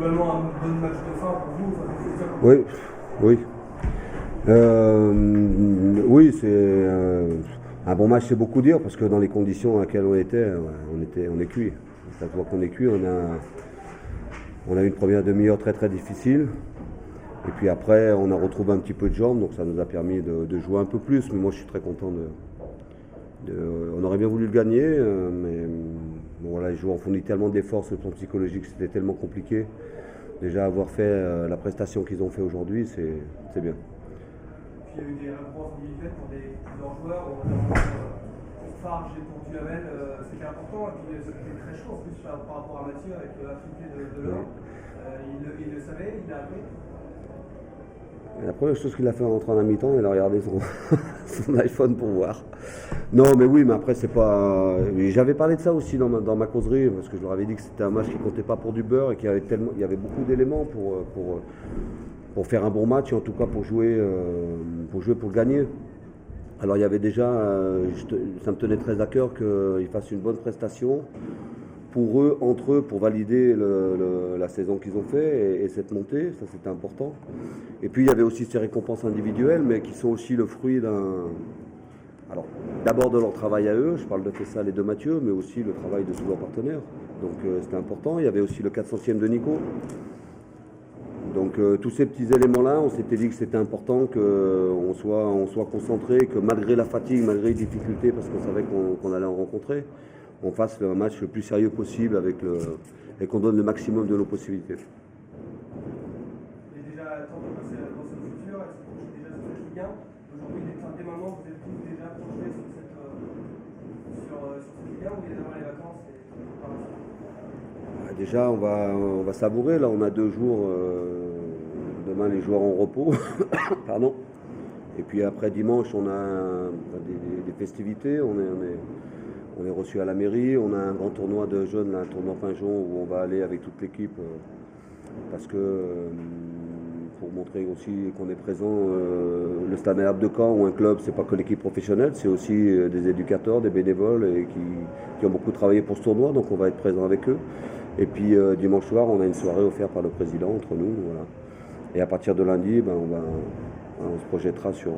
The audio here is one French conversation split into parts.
globalement un bon match de fin pour vous. Oui, oui. Oui, c'est un bon match, c'est beaucoup dire parce que dans les conditions dans lesquelles on est cuit. Ça se voit qu'on est cuit. On a eu une première demi-heure très très difficile. Et puis après, on a retrouvé un petit peu de jambes, donc ça nous a permis de jouer un peu plus. Mais moi, je suis très content on aurait bien voulu le gagner, mais bon, voilà, les joueurs ont fourni tellement d'efforts sur le plan psychologique, c'était tellement compliqué. Déjà, avoir fait la prestation qu'ils ont fait aujourd'hui, c'est bien. Puis il y a eu des récompenses individuelles pour des joueurs, notamment pour Farge et pour Duhamel, c'était important. Et puis c'était très chaud en plus par rapport à Mathieu avec la triplée de l'or. Il le savait, il l'a appris. La première chose qu'il a fait en rentrant à la mi-temps, il a regardé son iPhone pour voir. Non, mais oui, mais après, c'est pas. J'avais parlé de ça aussi dans ma causerie, parce que je leur avais dit que c'était un match qui comptait pas pour du beurre et qu'il y avait beaucoup d'éléments pour faire un bon match, et en tout cas pour jouer pour gagner. Alors, il y avait déjà. Ça me tenait très à cœur qu'ils fassent une bonne prestation pour eux, entre eux, pour valider la saison qu'ils ont fait et cette montée, ça c'était important. Et puis il y avait aussi ces récompenses individuelles, mais qui sont aussi le fruit alors d'abord de leur travail à eux, je parle de Fessal et de Mathieu, mais aussi le travail de tous leurs partenaires. Donc c'était important. Il y avait aussi le 400e de Nico. Donc tous ces petits éléments-là, on s'était dit que c'était important qu'on soit concentré, que malgré la fatigue, malgré les difficultés, parce qu'on savait qu'on allait en rencontrer, on fasse le match le plus sérieux possible et qu'on donne le maximum de nos possibilités. Il est déjà temps de passer dans ce futur et de se projeter déjà sur cette Ligue 1. Aujourd'hui, dès maintenant, vous êtes tous déjà projetés sur cette Ligue 1 ou il y a d'abord les vacances Déjà, on va savourer. Là, on a 2 jours. Demain, les joueurs en repos. Pardon. Et puis après, dimanche, on a des festivités. On est reçu à la mairie, on a un grand tournoi de jeunes, là, un tournoi Pinjon où on va aller avec toute l'équipe parce que pour montrer aussi qu'on est présent, le Stade Malherbe de Caen ou un club, c'est pas que l'équipe professionnelle, c'est aussi des éducateurs, des bénévoles et qui ont beaucoup travaillé pour ce tournoi, donc on va être présent avec eux. Et puis dimanche soir, on a une soirée offerte par le président entre nous, voilà. Et à partir de lundi, on se projettera sur,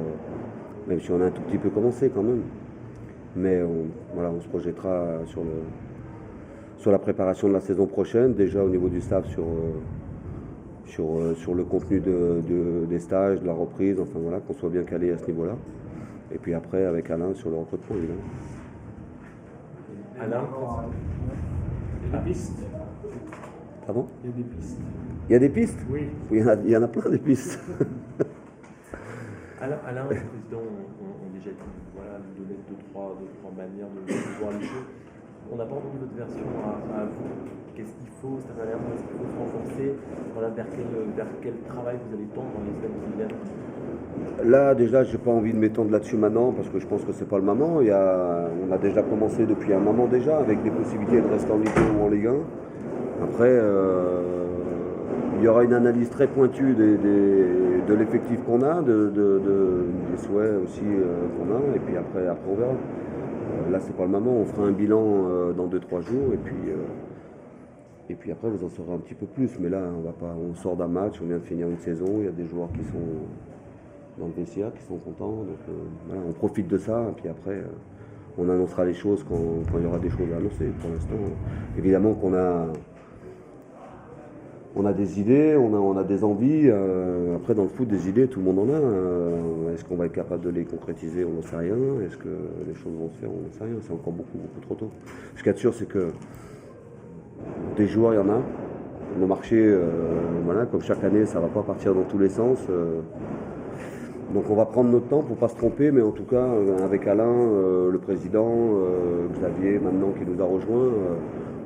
même si on a un tout petit peu commencé quand même. Mais on se projettera sur la préparation de la saison prochaine, déjà au niveau du staff sur le contenu des stages, de la reprise, enfin voilà, qu'on soit bien calé à ce niveau-là. Et puis après, avec Alain, sur le recrutement, évidemment. Alain, il y a des pistes. Pardon ? Il y a des pistes. Il y a des pistes ? Oui. Il y en a plein des pistes. Alain, le président, on déjà dit, voilà, nous donner deux, trois manières de voir les choses. On n'a pas entendu votre version à vous. Qu'est-ce qu'il faut, cette manière, est-ce qu'il faut se renforcer, voilà, vers quel travail vous allez tendre dans les semaines qui viennent? Là, déjà, je n'ai pas envie de m'étendre là-dessus maintenant parce que je pense que c'est pas le moment. On a déjà commencé depuis un moment déjà avec des possibilités de rester en Ligue 1 ou en Ligue 1. Après, il y aura une analyse très pointue de l'effectif qu'on a, des souhaits aussi qu'on a, et puis après on verra. Là, c'est pas le moment, on fera un bilan dans 2-3 jours, et puis après, vous en saurez un petit peu plus. Mais là, on sort d'un match, on vient de finir une saison, il y a des joueurs qui sont dans le vestiaire, qui sont contents, donc voilà, on profite de ça, et puis après, on annoncera les choses quand il y aura des choses à annoncer. Pour l'instant, évidemment qu'on on a des idées, on a des envies. Après, dans le foot, des idées, tout le monde en a. Est-ce qu'on va être capable de les concrétiser? On n'en sait rien. Est-ce que les choses vont se faire? On n'en sait rien. C'est encore beaucoup trop tôt. Ce qui est sûr, c'est que des joueurs, il y en a. Le marché, voilà, comme chaque année, ça ne va pas partir dans tous les sens. Donc on va prendre notre temps pour ne pas se tromper, mais en tout cas, avec Alain, le président, Xavier, maintenant, qui nous a rejoints,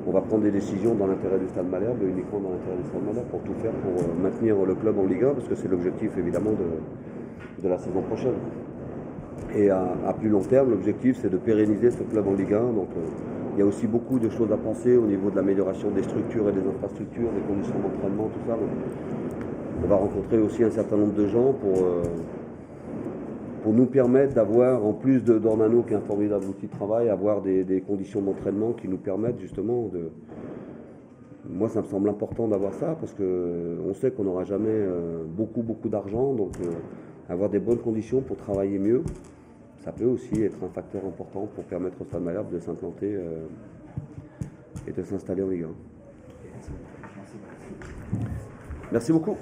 on va prendre des décisions dans l'intérêt du Stade Malherbe, uniquement dans l'intérêt du Stade Malherbe, pour tout faire pour maintenir le club en Ligue 1, parce que c'est l'objectif évidemment de la saison prochaine. Et à plus long terme, l'objectif c'est de pérenniser ce club en Ligue 1. Donc il y a aussi beaucoup de choses à penser au niveau de l'amélioration des structures et des infrastructures, des conditions d'entraînement, tout ça. Donc, on va rencontrer aussi un certain nombre de gens pour nous permettre d'avoir, en plus d'Ornano qui est un formidable outil de travail, avoir des conditions d'entraînement qui nous permettent justement moi, ça me semble important d'avoir ça parce qu'on sait qu'on n'aura jamais beaucoup d'argent. Donc, avoir des bonnes conditions pour travailler mieux, ça peut aussi être un facteur important pour permettre au Stade Malherbe de s'implanter et de s'installer en Ligue 1. Merci beaucoup.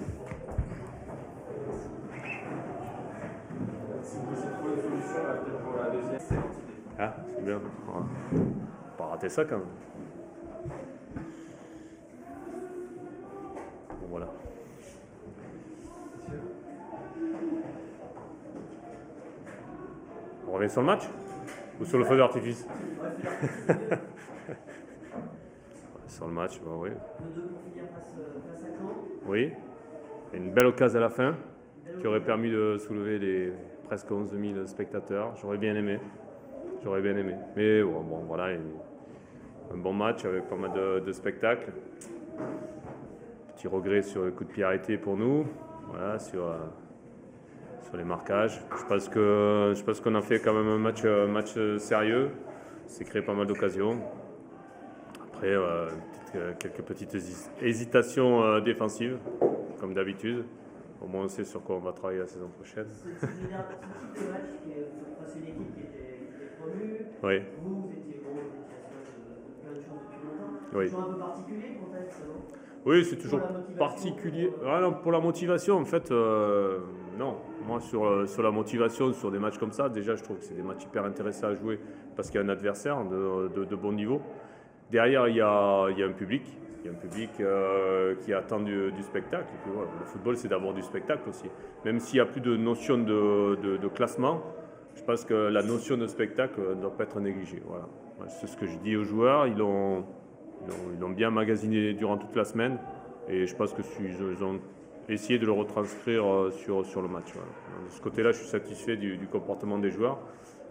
Ah, c'est bien. On va pas rater ça quand même. Bon, voilà. On revient sur le match ou sur le feu d'artifice? Sur le match, bah oui. Oui. Et une belle occasion à la fin qui aurait permis de soulever les presque 11 000 spectateurs. J'aurais bien aimé. Mais bon, voilà, un bon match avec pas mal de spectacles. Petit regret sur le coup de pied arrêté pour nous. Voilà, sur les marquages. Je pense qu'on a fait quand même un match sérieux. C'est créé pas mal d'occasions. Après, quelques petites hésitations défensives, comme d'habitude. Au moins, on sait sur quoi on va travailler la saison prochaine. C'est une match c'est une équipe qui était promue. Oui. Vous étiez plein de choses depuis longtemps. Oui. C'est toujours un peu particulier le contexte, non? Oui, c'est toujours Pour la motivation, particulier. Ah non, pour la motivation, en fait, non. Moi, sur la motivation, sur des matchs comme ça, déjà, je trouve que c'est des matchs hyper intéressants à jouer parce qu'il y a un adversaire de bon niveau. Derrière, il y a un public. Il y a un public qui attend du spectacle. Et puis, voilà, le football, c'est d'avoir du spectacle aussi. Même s'il n'y a plus de notion de classement, je pense que la notion de spectacle ne doit pas être négligée. Voilà. C'est ce que je dis aux joueurs. Ils l'ont bien magasiné durant toute la semaine. Et je pense qu'ils ont essayé de le retranscrire sur le match. Voilà. De ce côté-là, je suis satisfait du comportement des joueurs.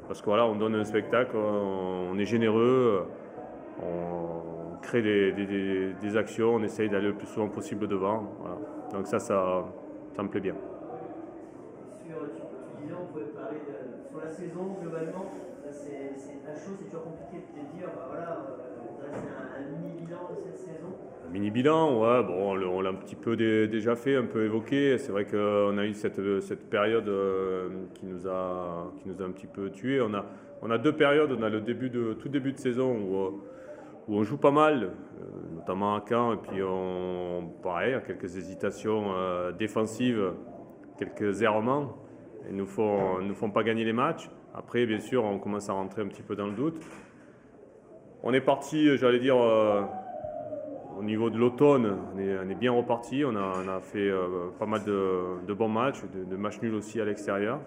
Parce que voilà, on donne un spectacle, on est généreux. On crée des actions, on essaye d'aller le plus souvent possible devant. Voilà. Donc ça me plaît bien. Tu disais, on pouvait parler sur la saison, globalement, à chaud, c'est toujours compliqué de te dire, bah voilà, c'est un mini-bilan de cette saison. Un mini-bilan, ouais, bon, on l'a un petit peu déjà fait, un peu évoqué. C'est vrai qu'on a eu cette période qui nous a un petit peu tués. On a deux périodes. On a tout début de saison où on joue pas mal, notamment à Caen, et puis pareil, à quelques hésitations défensives, quelques errements, et nous font pas gagner les matchs. Après, bien sûr, on commence à rentrer un petit peu dans le doute. On est parti, j'allais dire, au niveau de l'automne, on est bien reparti. On a fait pas mal de bons matchs, de matchs nuls aussi à l'extérieur.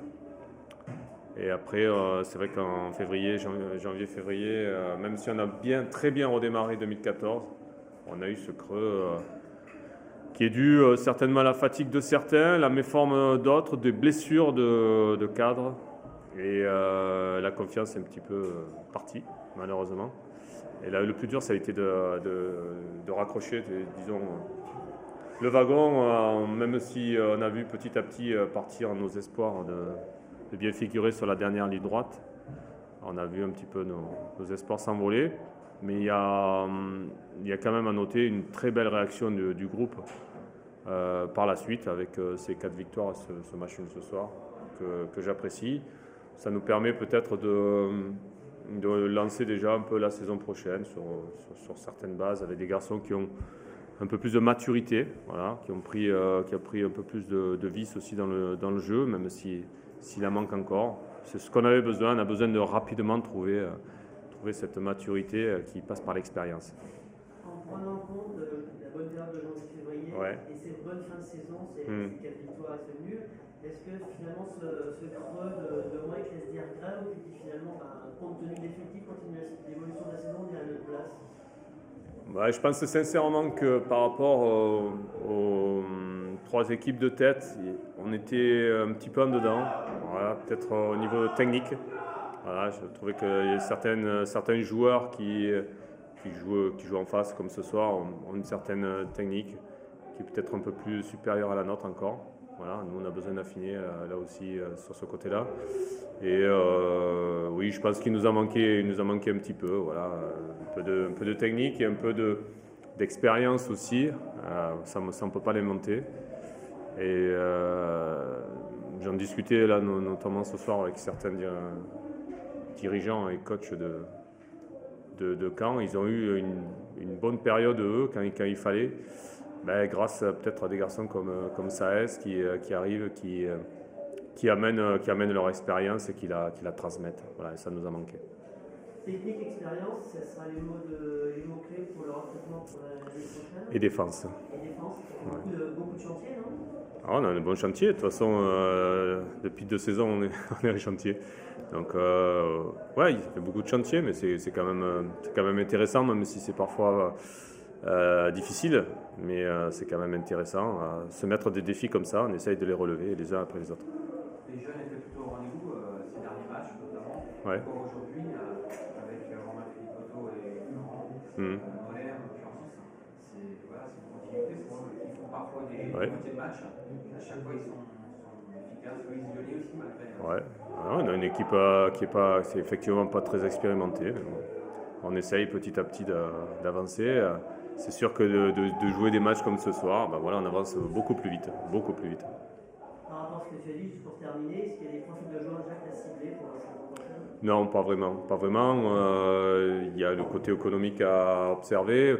Et après, c'est vrai qu'en janvier-février, même si on a très bien redémarré 2014, on a eu ce creux qui est dû certainement à la fatigue de certains, la méforme d'autres, des blessures de cadres. Et la confiance est un petit peu partie, malheureusement. Et là, le plus dur, ça a été de raccrocher, disons, le wagon, même si on a vu petit à petit partir nos espoirs de bien figurer sur la dernière ligne droite. On a vu un petit peu nos espoirs s'envoler, mais il y a quand même à noter une très belle réaction du groupe par la suite avec ces 4 victoires, ce match ce soir que j'apprécie. Ça nous permet peut-être de lancer déjà un peu la saison prochaine sur certaines bases avec des garçons qui ont un peu plus de maturité, voilà, qui ont pris un peu plus de vis aussi dans le jeu, même s'il en manque encore. C'est ce qu'on avait besoin. On a besoin de rapidement trouver cette maturité qui passe par l'expérience. En prenant en compte la bonne période de janvier-février et cette bonne fin de saison, ces 4 victoires et ce nul, est-ce que finalement ce creux de mois te laisse dire grave ou tu dis finalement, compte tenu de l'effectif, continue l'évolution de la saison, on est à notre place? Je pense sincèrement que par rapport aux 3 équipes de tête, on était un petit peu en dedans, voilà, peut-être au niveau technique. Voilà, je trouvais que certains joueurs qui jouent en face, comme ce soir, ont une certaine technique qui est peut-être un peu plus supérieure à la nôtre encore. Voilà, nous, on a besoin d'affiner là aussi sur ce côté-là. Et oui, je pense qu'il nous a manqué un petit peu. Voilà, un peu de technique et un peu d'expérience aussi. Ça, on ne peut pas l'inventer. Et j'en discutais là, notamment ce soir avec certains dirigeants et coachs de Caen. Ils ont eu une bonne période, eux, quand il fallait, grâce peut-être à des garçons comme Saez qui arrivent, qui amènent leur expérience et qui la transmettent. Voilà, et ça nous a manqué. Technique, expérience, ça sera les mots-clés pour le recrutement pour l'année prochaine. Et défense. Et défense. Ouais. Beaucoup de chantiers, non? On a un bon chantier. De toute façon, depuis 2 saisons, on est en chantier. Donc, ouais, il fait beaucoup de chantiers, mais c'est quand même intéressant, même si c'est parfois difficile. Mais c'est quand même intéressant. Se mettre des défis comme ça, on essaye de les relever les uns après les autres. Les jeunes étaient plutôt au rendez-vous ces derniers matchs, notamment. Ouais. Encore aujourd'hui, avec Romain Philippotto et Laurent Moller, en l'occurrence, c'est une continuité pour eux. Ils font parfois des moitiés de match. À chaque fois, ils sont efficaces. Ils isolés aussi, malgré. Ouais. Alors, on a une équipe c'est effectivement pas très expérimentée. Mais bon, on essaye petit à petit d'avancer. C'est sûr que de jouer des matchs comme ce soir, voilà, on avance beaucoup plus vite. Beaucoup plus vite. Par rapport à ce que tu as dit, juste pour terminer, est-ce qu'il y a des profils de joueurs déjà que tu as ciblés pour la saison prochaine? Non, pas vraiment. Pas vraiment. Il y a le côté économique à observer.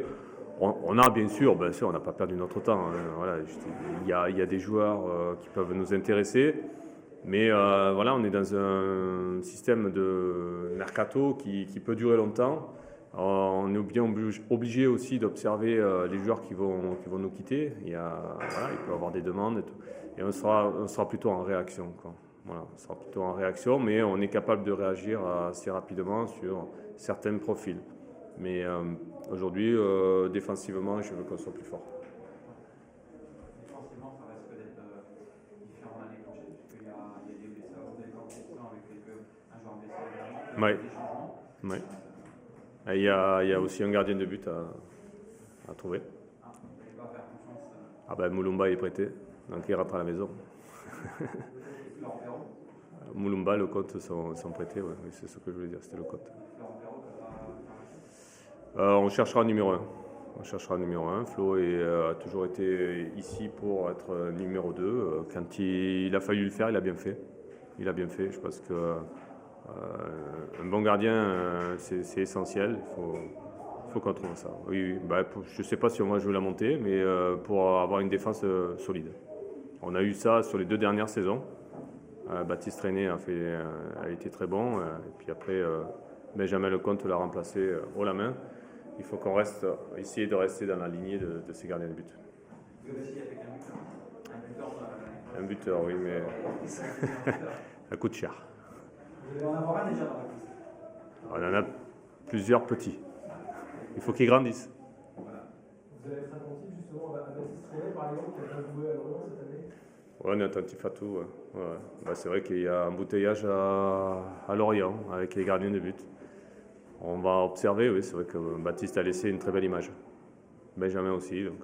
On a bien sûr, on n'a pas perdu notre temps. Hein. Voilà, il y a des joueurs qui peuvent nous intéresser. Mais voilà, on est dans un système de mercato qui peut durer longtemps. On est bien obligé aussi d'observer les joueurs qui vont nous quitter. Il peut y avoir des demandes et tout. Et on sera plutôt en réaction, quoi. Voilà, on sera plutôt en réaction, mais on est capable de réagir assez rapidement sur certains profils. Mais aujourd'hui, défensivement, je veux qu'on soit plus fort. Défensivement, ça risque d'être différent l'année prochaine, puisqu'il y a des blessures, vous avez compétition avec un joueur blessé également. Ouais. Des changements. Ouais. Il y a aussi un gardien de but à trouver. Vous n'allez pas faire confiance. Moulumba est prêté, donc il rentre à la maison. Florent Perrault. Moulumba, le Côte sont prêtés, ouais. Oui, c'est ce que je voulais dire, c'était le Côte. Florent Perrault peut pas. On cherchera un numéro 1. On cherchera un numéro 1. Flo a toujours été ici pour être numéro 2. Quand il a fallu le faire, il a bien fait. Il a bien fait. Je pense que un bon gardien, c'est essentiel. Il faut qu'on trouve ça. Oui. Je ne sais pas si on va jouer la montée, mais pour avoir une défense solide. On a eu ça sur les 2 dernières saisons. Baptiste René a été très bon. Et puis après, Benjamin Lecomte l'a remplacé haut la main. Il faut qu'on essayer de rester dans la lignée de ces gardiens de but. Vous avez aussi avec un buteur. Un buteur, oui, mais ça coûte cher. Vous allez en avoir un déjà dans la liste. On en a plusieurs petits. Il faut qu'ils grandissent. Voilà. Vous allez être attentif justement à Baptiste René, par exemple, qui a bien joué à Lorient cette année. Ouais, on est attentif à tout. Ouais. C'est vrai qu'il y a un embouteillage à Lorient avec les gardiens de but. On va observer, oui, c'est vrai que Baptiste a laissé une très belle image. Benjamin aussi, donc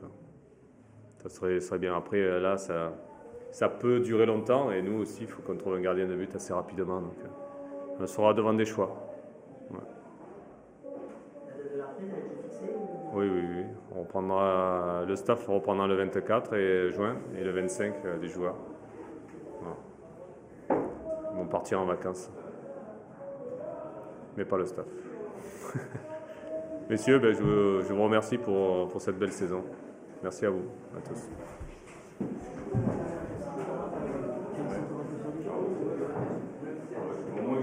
ça serait bien. Après, là, ça peut durer longtemps et nous aussi, il faut qu'on trouve un gardien de but assez rapidement. Donc, on sera devant des choix. Ouais. La date de la retraite, elle a été fixée ou... Oui. Le staff reprendra le 24 et juin et le 25 des joueurs. Voilà. Ils vont partir en vacances. Mais pas le staff. Messieurs, je vous remercie pour cette belle saison. Merci à vous, à tous. Au moins,